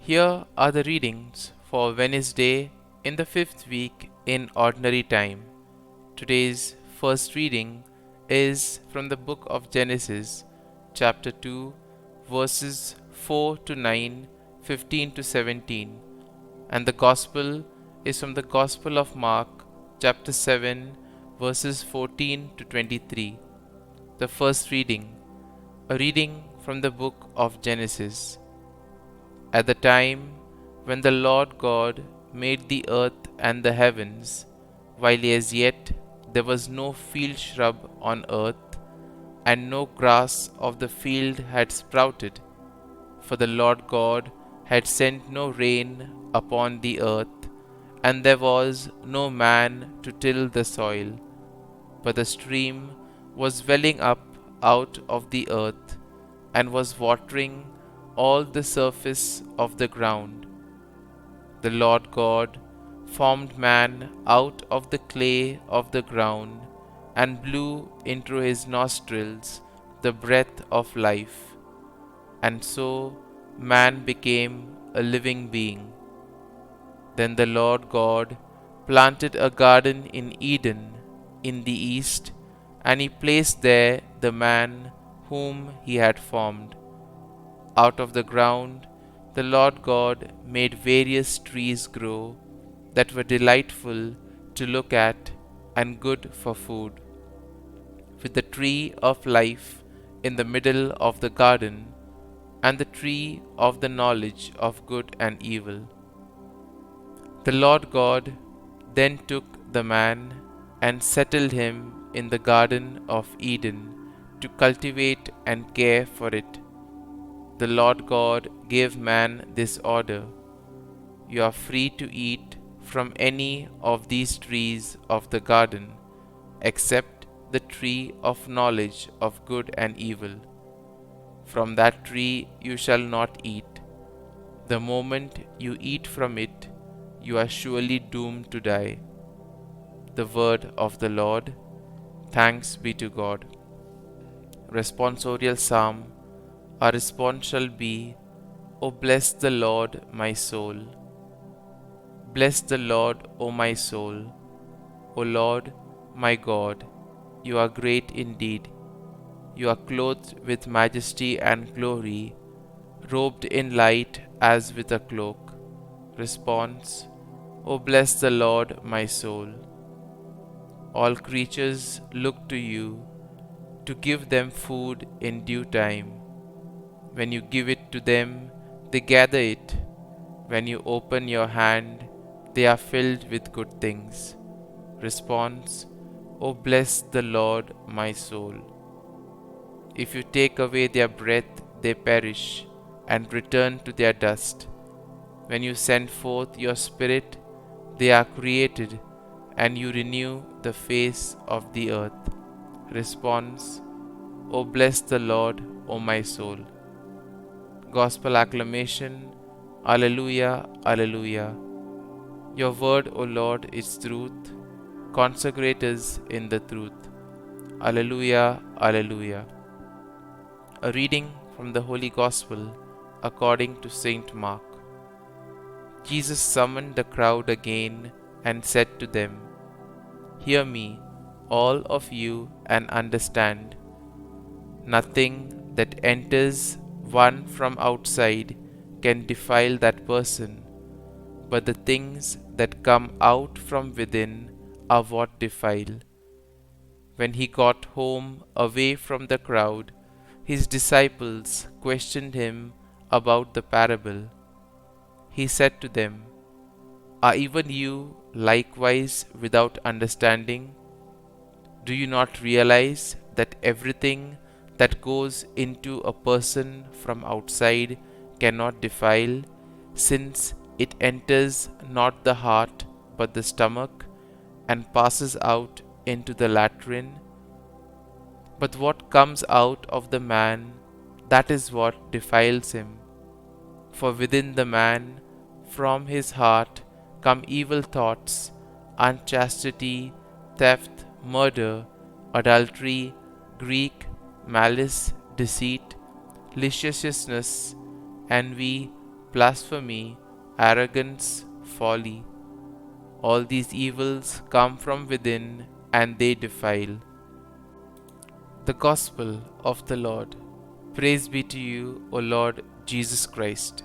Here are the readings for Wednesday in the fifth week in Ordinary Time. Today's first reading is from the book of Genesis, chapter 2, verses 4 to 9, 15 to 17, and the Gospel is from the Gospel of Mark, chapter 7, verses 14 to 23. The first reading, a reading from the book of Genesis. At the time when the Lord God made the earth and the heavens, while as yet there was no field shrub on earth, and no grass of the field had sprouted, for the Lord God had sent no rain upon the earth, and there was no man to till the soil, but the stream was welling up out of the earth, and was watering all the surface of the ground. The Lord God formed man out of the clay of the ground, and blew into his nostrils the breath of life, and so man became a living being. Then the Lord God planted a garden in Eden in the east, and he placed there the man whom he had formed. Out of the ground the Lord God made various trees grow that were delightful to look at and good for food, with the tree of life in the middle of the garden, and the tree of the knowledge of good and evil. The Lord God then took the man and settled him in the garden of Eden to cultivate and care for it. The Lord God gave man this order: "You are free to eat from any of these trees of the garden, except the tree of knowledge of good and evil. From that tree you shall not eat. The moment you eat from it, you are surely doomed to die." The word of the Lord. Thanks be to God. Responsorial Psalm. Our response shall be, "O bless the Lord, my soul." Bless the Lord, O my soul. O Lord, my God, you are great indeed. You are clothed with majesty and glory, robed in light as with a cloak. Response: O bless the Lord, my soul. All creatures look to you to give them food in due time. When you give it to them, they gather it. When you open your hand, they are filled with good things. Response: O bless the Lord, my soul. If you take away their breath, they perish and return to their dust. When you send forth your Spirit, they are created, and you renew the face of the earth. Response: O bless the Lord, O my soul. Gospel acclamation. Alleluia, Alleluia. Your word, O Lord, is truth. Consecrate us in the truth. Alleluia, Alleluia. A reading from the Holy Gospel according to Saint Mark. Jesus summoned the crowd again and said to them, "Hear me, all of you, and understand. Nothing that enters one from outside can defile that person, but the things that come out from within are what defile." When he got home away from the crowd, his disciples questioned him about the parable. He said to them, "Are even you likewise without understanding? Do you not realize that everything that goes into a person from outside cannot defile, since it enters not the heart but the stomach, and passes out into the latrine? But what comes out of the man, that is what defiles him. For within the man, from his heart, come evil thoughts, unchastity, theft, murder, adultery, greed, malice, deceit, licentiousness, envy, blasphemy, arrogance, folly. All these evils come from within and they defile. The Gospel of the Lord. Praise be to you, O Lord Jesus Christ.